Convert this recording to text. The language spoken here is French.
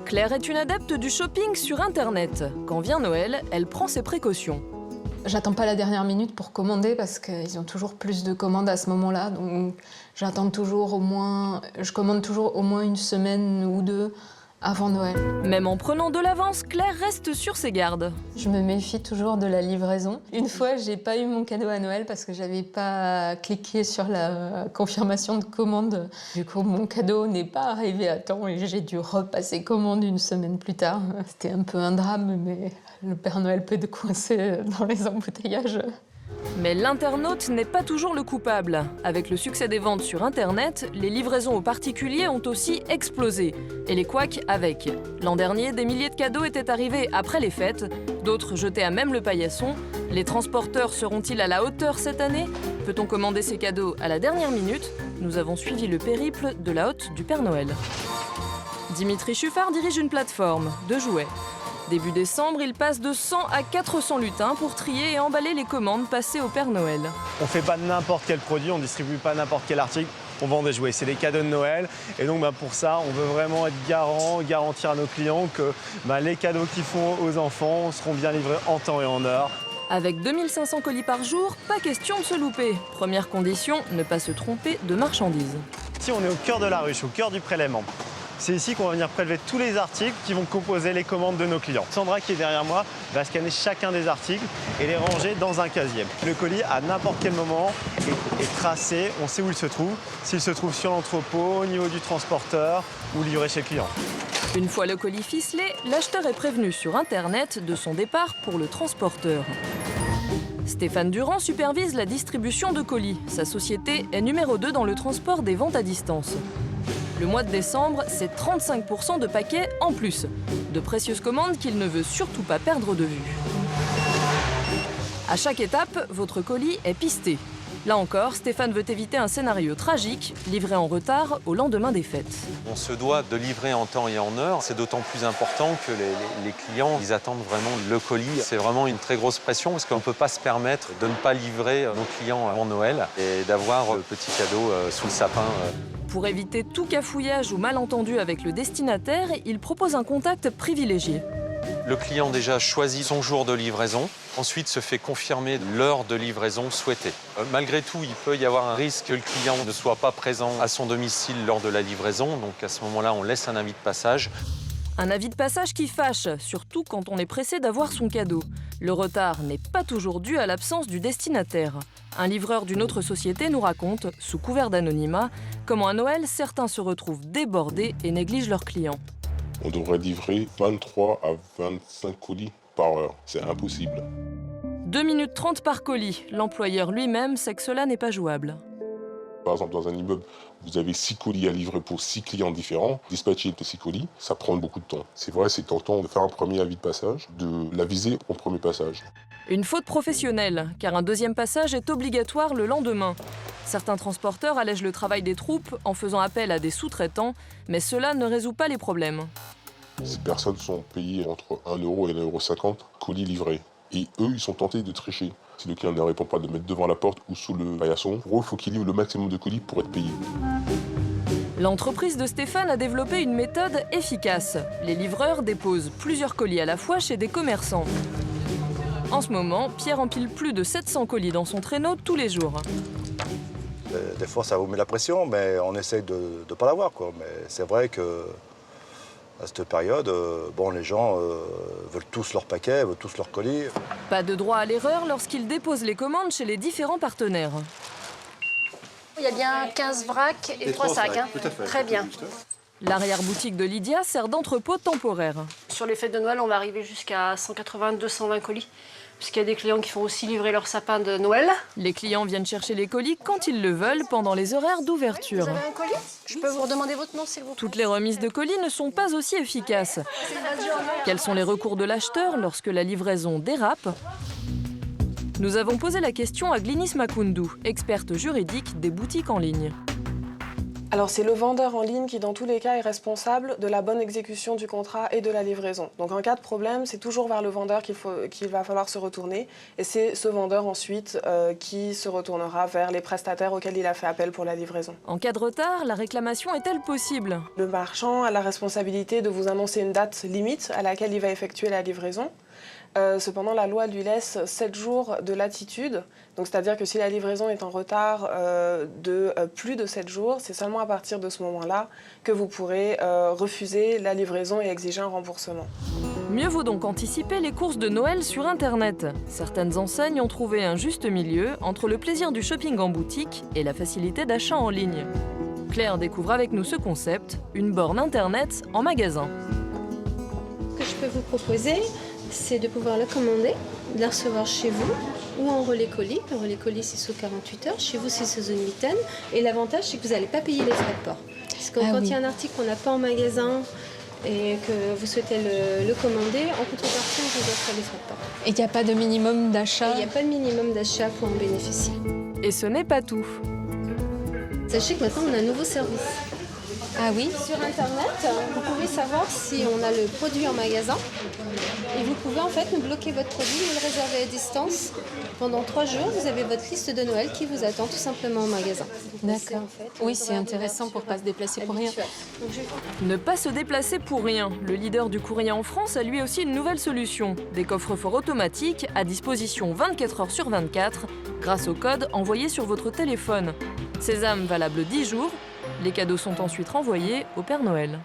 Claire est une adepte du shopping sur Internet. Quand vient Noël, elle prend ses précautions. J'attends pas la dernière minute pour commander parce qu'ils ont toujours plus de commandes à ce moment-là. Donc je commande toujours au moins une semaine ou deux avant Noël. Même en prenant de l'avance, Claire reste sur ses gardes. Je me méfie toujours de la livraison. Une fois, j'ai pas eu mon cadeau à Noël parce que j'avais pas cliqué sur la confirmation de commande. Du coup, mon cadeau n'est pas arrivé à temps et j'ai dû repasser commande une semaine plus tard. C'était un peu un drame, mais le Père Noël peut te coincer dans les embouteillages. Mais l'internaute n'est pas toujours le coupable. Avec le succès des ventes sur Internet, les livraisons aux particuliers ont aussi explosé. Et les couacs avec. L'an dernier, des milliers de cadeaux étaient arrivés après les fêtes. D'autres jetaient à même le paillasson. Les transporteurs seront-ils à la hauteur cette année? Peut-on commander ces cadeaux à la dernière minute? Nous avons suivi le périple de la hotte du Père Noël. Dimitri Chuffard dirige une plateforme de jouets. Début décembre, il passe de 100 à 400 lutins pour trier et emballer les commandes passées au Père Noël. On ne fait pas n'importe quel produit, on ne distribue pas n'importe quel article, on vend des jouets. C'est des cadeaux de Noël et donc pour ça, on veut vraiment être garantir à nos clients que les cadeaux qu'ils font aux enfants seront bien livrés en temps et en heure. Avec 2500 colis par jour, pas question de se louper. Première condition, ne pas se tromper de marchandises. Ici, on est au cœur de la ruche, au cœur du prélèvement. C'est ici qu'on va venir prélever tous les articles qui vont composer les commandes de nos clients. Sandra, qui est derrière moi, va scanner chacun des articles et les ranger dans un casier. Le colis, à n'importe quel moment, est tracé, on sait où il se trouve. S'il se trouve sur l'entrepôt, au niveau du transporteur ou livré chez le client. Une fois le colis ficelé, l'acheteur est prévenu sur Internet de son départ pour le transporteur. Stéphane Durand supervise la distribution de colis. Sa société est numéro 2 dans le transport des ventes à distance. Le mois de décembre, c'est 35% de paquets en plus. De précieuses commandes qu'il ne veut surtout pas perdre de vue. À chaque étape, votre colis est pisté. Là encore, Stéphane veut éviter un scénario tragique, livré en retard au lendemain des fêtes. On se doit de livrer en temps et en heure. C'est d'autant plus important que les clients, ils attendent vraiment le colis. C'est vraiment une très grosse pression parce qu'on ne peut pas se permettre de ne pas livrer nos clients avant Noël et d'avoir le petit cadeau sous le sapin. Pour éviter tout cafouillage ou malentendu avec le destinataire, il propose un contact privilégié. Le client déjà choisit son jour de livraison, ensuite se fait confirmer l'heure de livraison souhaitée. Malgré tout, il peut y avoir un risque que le client ne soit pas présent à son domicile lors de la livraison, donc à ce moment-là, on laisse un avis de passage. Un avis de passage qui fâche, surtout quand on est pressé d'avoir son cadeau. Le retard n'est pas toujours dû à l'absence du destinataire. Un livreur d'une autre société nous raconte, sous couvert d'anonymat, comment à Noël, certains se retrouvent débordés et négligent leurs clients. On devrait livrer 23 à 25 colis par heure. C'est impossible. 2 minutes 30 par colis. L'employeur lui-même sait que cela n'est pas jouable. Par exemple, dans un immeuble, vous avez 6 colis à livrer pour 6 clients différents. Dispatcher les 6 colis, ça prend beaucoup de temps. C'est vrai, c'est tentant de faire un premier avis de passage, de l'aviser au premier passage. Une faute professionnelle, car un deuxième passage est obligatoire le lendemain. Certains transporteurs allègent le travail des troupes en faisant appel à des sous-traitants, mais cela ne résout pas les problèmes. Ces personnes sont payées entre 1 € et 1,50 € colis livrés. Et eux, ils sont tentés de tricher. Si le client ne répond pas, de mettre devant la porte ou sous le paillasson, pour eux, il faut qu'ils livrent le maximum de colis pour être payés. L'entreprise de Stéphane a développé une méthode efficace. Les livreurs déposent plusieurs colis à la fois chez des commerçants. En ce moment, Pierre empile plus de 700 colis dans son traîneau tous les jours. Des fois, ça vous met la pression, mais on essaye de ne pas l'avoir, quoi. Mais c'est vrai que à cette période, les gens veulent tous leurs paquets, veulent tous leurs colis. Pas de droit à l'erreur lorsqu'ils déposent les commandes chez les différents partenaires. Il y a bien 15 vracs et 3 sacs. Hein. Tout à fait. Très bien. L'arrière-boutique de Lydia sert d'entrepôt temporaire. Sur les fêtes de Noël, on va arriver jusqu'à 180-220 colis. Puisqu'il y a des clients qui font aussi livrer leur sapin de Noël. Les clients viennent chercher les colis quand ils le veulent pendant les horaires d'ouverture. Vous avez un colis? Je peux vous redemander votre nom, s'il vous plaît? Toutes les remises de colis ne sont pas aussi efficaces. Quels sont les recours de l'acheteur lorsque la livraison dérape? Nous avons posé la question à Glynis Makoundou, experte juridique des boutiques en ligne. Alors c'est le vendeur en ligne qui dans tous les cas est responsable de la bonne exécution du contrat et de la livraison. Donc en cas de problème, c'est toujours vers le vendeur qu'il va falloir se retourner et c'est ce vendeur ensuite qui se retournera vers les prestataires auxquels il a fait appel pour la livraison. En cas de retard, la réclamation est-elle possible? Le marchand a la responsabilité de vous annoncer une date limite à laquelle il va effectuer la livraison. Cependant, la loi lui laisse 7 jours de latitude. Donc, c'est-à-dire que si la livraison est en retard de plus de 7 jours, c'est seulement à partir de ce moment-là que vous pourrez refuser la livraison et exiger un remboursement. Mieux vaut donc anticiper les courses de Noël sur Internet. Certaines enseignes ont trouvé un juste milieu entre le plaisir du shopping en boutique et la facilité d'achat en ligne. Claire découvre avec nous ce concept, une borne Internet en magasin. Ce que je peux vous proposer, c'est de pouvoir le commander, de la recevoir chez vous ou en relais colis. Le relais colis, c'est sous 48 heures. Chez vous, c'est sous une huitaine. Et l'avantage, c'est que vous n'allez pas payer les frais de port. Parce que quand il y a un article qu'on n'a pas en magasin et que vous souhaitez le commander, en contrepartie, on vous offre les frais de port. Et il n'y a pas de minimum d'achat? Il n'y a pas de minimum d'achat pour en bénéficier. Et ce n'est pas tout. Sachez que maintenant, on a un nouveau service. Ah oui? Sur Internet, vous pouvez savoir si on a le produit en magasin et vous pouvez en fait nous bloquer votre produit, nous le réserver à distance. Pendant 3 jours, vous avez votre liste de Noël qui vous attend tout simplement au magasin. D'accord. Oui, c'est intéressant pour ne pas se déplacer pour rien. Ne pas se déplacer pour rien. Le leader du courrier en France a lui aussi une nouvelle solution. Des coffres-forts automatiques à disposition 24 heures sur 24 grâce au code envoyé sur votre téléphone. Sésame valable 10 jours. Les cadeaux sont ensuite renvoyés au Père Noël.